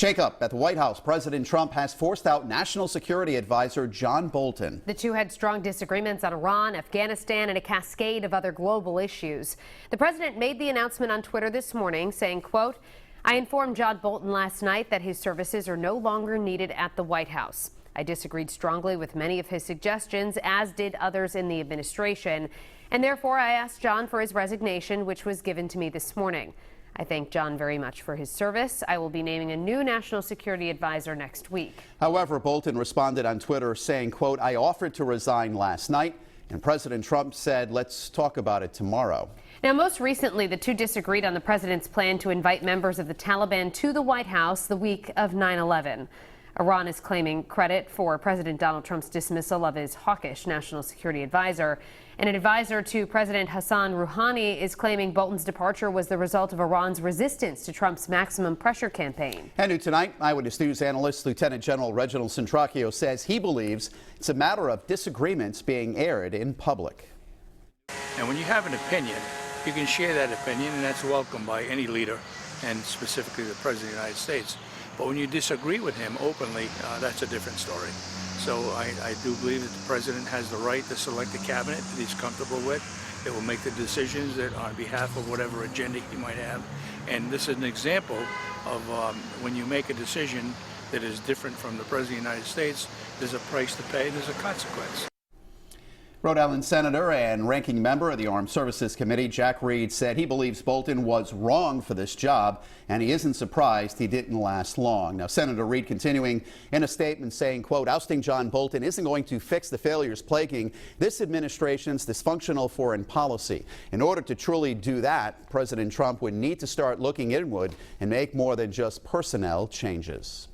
Shake-up at the White House. President Trump has forced out National Security Advisor John Bolton. The two had strong disagreements on Iran, Afghanistan, and a cascade of other global issues. The president made the announcement on Twitter this morning, saying, quote, "I informed John Bolton last night that his services are no longer needed at the White House. I disagreed strongly with many of his suggestions, as did others in the administration, and therefore I asked John for his resignation, which was given to me this morning. I thank John very much for his service. I will be naming a new national security advisor next week." However, Bolton responded on Twitter saying, quote, "I offered to resign last night, and President Trump said, let's talk about it tomorrow." Now, most recently, the two disagreed on the president's plan to invite members of the Taliban to the White House the week of 9/11. Iran is claiming credit for President Donald Trump's dismissal of his hawkish national security advisor. And an advisor to President Hassan Rouhani is claiming Bolton's departure was the result of Iran's resistance to Trump's maximum pressure campaign. And new tonight, Eyewitness News analyst Lieutenant General Reginald Centracchio says he believes it's a matter of disagreements being aired in public. And when you have an opinion, you can share that opinion, and that's welcome by any leader, and specifically the President of the United States. But when you disagree with him openly, that's a different story. So I do believe that the President has the right to select a cabinet that he's comfortable with. It will make the decisions that on behalf of whatever agenda he might have. And this is an example of when you make a decision that is different from the President of the United States, there's a price to pay, there's a consequence. Rhode Island Senator and ranking member of the Armed Services Committee, Jack Reed, said he believes Bolton was wrong for this job, and he isn't surprised he didn't last long. Now, Senator Reed continuing in a statement saying, quote, "Ousting John Bolton isn't going to fix the failures plaguing this administration's dysfunctional foreign policy. In order to truly do that, President Trump would need to start looking inward and make more than just personnel changes."